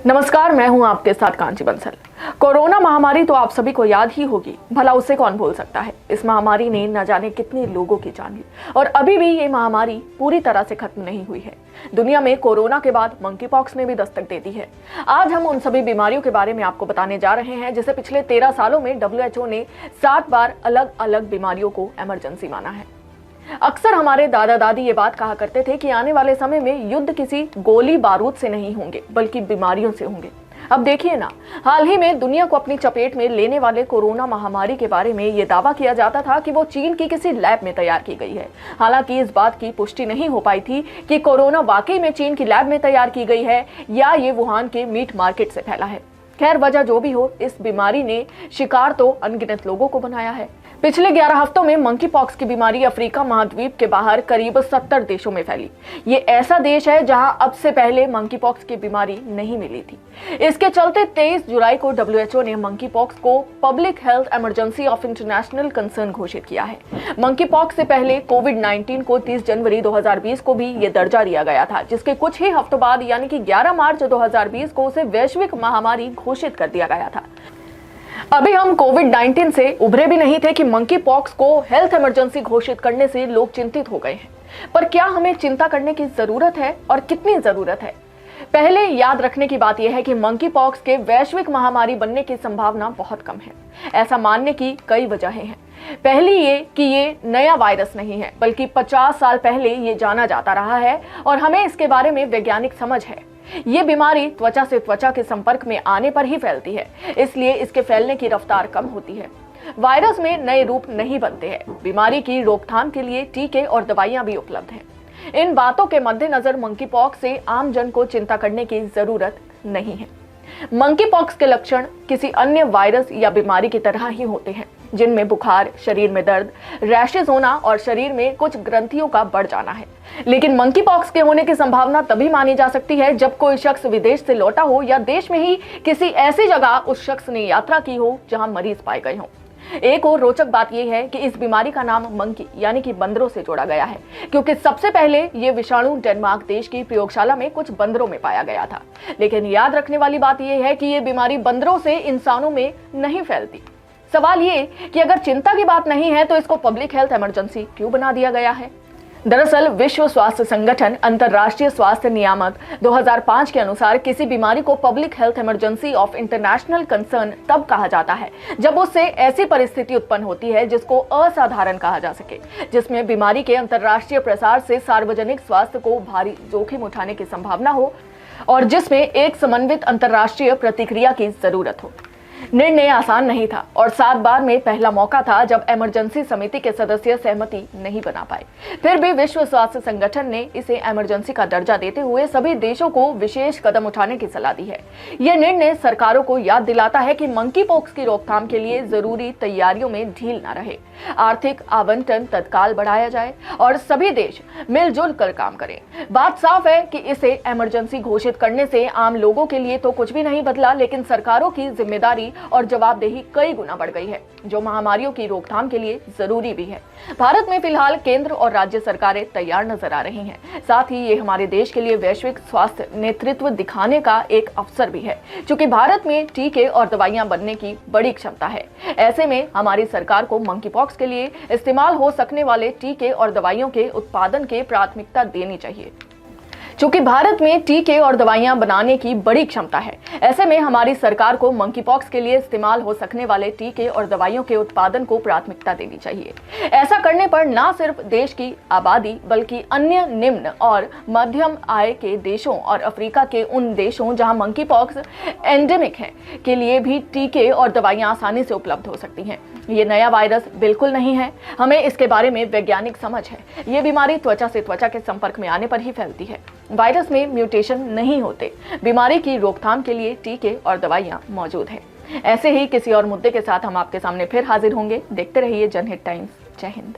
नमस्कार, मैं हूं आपके साथ कांची बंसल। कोरोना महामारी तो आप सभी को याद ही होगी, भला उसे कौन भूल सकता है। इस महामारी ने न जाने कितने लोगों की जान ली और अभी भी ये महामारी पूरी तरह से खत्म नहीं हुई है। दुनिया में कोरोना के बाद मंकी पॉक्स ने भी दस्तक दे दी है। आज हम उन सभी बीमारियों के बारे में आपको बताने जा रहे हैं जिसे पिछले 13 सालों में WHO ने 7 बार अलग अलग बीमारियों को इमरजेंसी माना है। अक्सर हमारे दादा दादी ये बात कहा करते थे कि आने वाले समय में युद्ध किसी गोली बारूद से नहीं होंगे बल्कि बीमारियों से होंगे। अब देखिए ना, हाल ही में दुनिया को अपनी चपेट में लेने वाले कोरोना महामारी के बारे में ये दावा किया जाता था कि वो चीन की किसी लैब में तैयार की गई है। हालांकि इस बात की पुष्टि नहीं हो पाई थी कि कोरोना वाकई में चीन की लैब में तैयार की गई है या ये वुहान के मीट मार्केट से फैला है। खैर, वजह जो भी हो, इस बीमारी ने शिकार तो अनगिनत लोगों को बनाया है। पिछले 11 हफ्तों में मंकी पॉक्स की बीमारी अफ्रीका महाद्वीप के बाहर करीब 70 देशों में फैली। ये ऐसा देश है जहां अब से पहले मंकी पॉक्स की बीमारी नहीं मिली थी। इसके चलते 23 जुलाई को WHO ने मंकी पॉक्स को public health emergency of international concern घोषित किया है। मंकी पॉक्स से पहले कोविड-19 को 30 जनवरी 2020 को भी ये दर्जा दिया गया था, जिसके कुछ ही हफ्तों बाद यानी कि 11 मार्च 2020 को उसे वैश्विक महामारी घोषित कर दिया गया था। अभी हम कोविड-19 से उभरे भी नहीं थे कि मंकी पॉक्स को हेल्थ इमरजेंसी घोषित करने से लोग चिंतित हो गए हैं। पर क्या हमें चिंता करने की जरूरत है और कितनी जरूरत है? पहले याद रखने की बात यह है कि मंकी पॉक्स के वैश्विक महामारी बनने की संभावना बहुत कम है। ऐसा मानने की कई वजहें हैं। पहली ये कि ये नया वायरस नहीं है, बल्कि 50 साल पहले ये जाना जाता रहा है और हमें इसके बारे में वैज्ञानिक समझ है। ये बीमारी त्वचा से त्वचा के संपर्क में आने पर ही फैलती है, इसलिए इसके फैलने की रफ्तार कम होती है। वायरस में नए रूप नहीं बनते हैं। बीमारी की रोकथाम के लिए टीके और दवाइयां भी उपलब्ध हैं। इन बातों के मद्देनजर मंकी पॉक्स से आम जन को चिंता करने की जरूरत नहीं है। मंकी पॉक्स के लक्षण किसी अन्य वायरस या बीमारी की तरह ही होते हैं, जिनमें बुखार, शरीर में दर्द, रैशेज होना और शरीर में कुछ ग्रंथियों का बढ़ जाना है। लेकिन मंकी पॉक्स के होने की संभावना तभी मानी जा सकती है जब कोई शख्स विदेश से लौटा हो या देश में ही किसी ऐसी जगह उस शख्स ने यात्रा की हो जहां मरीज पाए गए हों। एक और रोचक बात यह है कि इस बीमारी का नाम मंकी यानी कि बंदरों से जोड़ा गया है, क्योंकि सबसे पहले ये विषाणु डेनमार्क देश की प्रयोगशाला में कुछ बंदरों में पाया गया था। लेकिन याद रखने वाली बात यह है कि ये बीमारी बंदरों से इंसानों में नहीं फैलती। सवाल ये कि अगर चिंता की बात नहीं है तो इसको पब्लिक हेल्थ इमरजेंसी क्यों बना दिया गया है? दरअसल विश्व स्वास्थ्य संगठन अंतर्राष्ट्रीय स्वास्थ्य नियामक 2005 के अनुसार किसी बीमारी को public health emergency of international concern तब कहा जाता है जब उससे ऐसी परिस्थिति उत्पन्न होती है जिसको असाधारण कहा जा सके, जिसमें बीमारी के अंतर्राष्ट्रीय प्रसार से सार्वजनिक स्वास्थ्य को भारी जोखिम उठाने की संभावना हो और जिसमें एक समन्वित अंतर्राष्ट्रीय प्रतिक्रिया की जरूरत हो। निर्णय आसान नहीं था और 7 बार में पहला मौका था जब इमरजेंसी समिति के सदस्य सहमति नहीं बना पाए। फिर भी विश्व स्वास्थ्य संगठन ने इसे इमरजेंसी का दर्जा देते हुए सभी देशों को विशेष कदम उठाने की सलाह दी है। यह निर्णय सरकारों को याद दिलाता है कि मंकी पॉक्स की रोकथाम के लिए जरूरी तैयारियों में ढील न रहे, आर्थिक आवंटन तत्काल बढ़ाया जाए और सभी देश मिलजुल कर काम करें। बात साफ है कि इसे इमरजेंसी घोषित करने से आम लोगों के लिए तो कुछ भी नहीं बदला, लेकिन सरकारों की जिम्मेदारी और जवाबदेही कई गुना बढ़ गई है, जो महामारियों की रोकथाम के लिए जरूरी भी है। भारत में फिलहाल केंद्र और राज्य सरकारें तैयार नजर आ रही हैं। साथ ही ये हमारे देश के लिए वैश्विक स्वास्थ्य नेतृत्व दिखाने का एक अवसर भी है, क्योंकि भारत में टीके और दवाइयां बनने की बड़ी क्षमता है। ऐसे में हमारी सरकार को मंकी पॉक्स के लिए इस्तेमाल हो सकने वाले टीके और दवाइयों के उत्पादन के प्राथमिकता देनी चाहिए। चूंकि भारत में टीके और दवाइयां बनाने की बड़ी क्षमता है, ऐसे में हमारी सरकार को मंकी पॉक्स के लिए इस्तेमाल हो सकने वाले टीके और दवाइयों के उत्पादन को प्राथमिकता देनी चाहिए। ऐसा करने पर न सिर्फ देश की आबादी बल्कि अन्य निम्न और मध्यम आय के देशों और अफ्रीका के उन देशों जहां मंकी पॉक्स एंडेमिक है के लिए भी टीके और दवाइयां आसानी से उपलब्ध हो सकती हैं। ये नया वायरस बिल्कुल नहीं है, हमें इसके बारे में वैज्ञानिक समझ है। ये बीमारी त्वचा से त्वचा के संपर्क में आने पर ही फैलती है। वायरस में म्यूटेशन नहीं होते। बीमारी की रोकथाम के लिए टीके और दवाइयां मौजूद हैं। ऐसे ही किसी और मुद्दे के साथ हम आपके सामने फिर हाजिर होंगे। देखते रहिए जनहित टाइम्स। जय हिंद।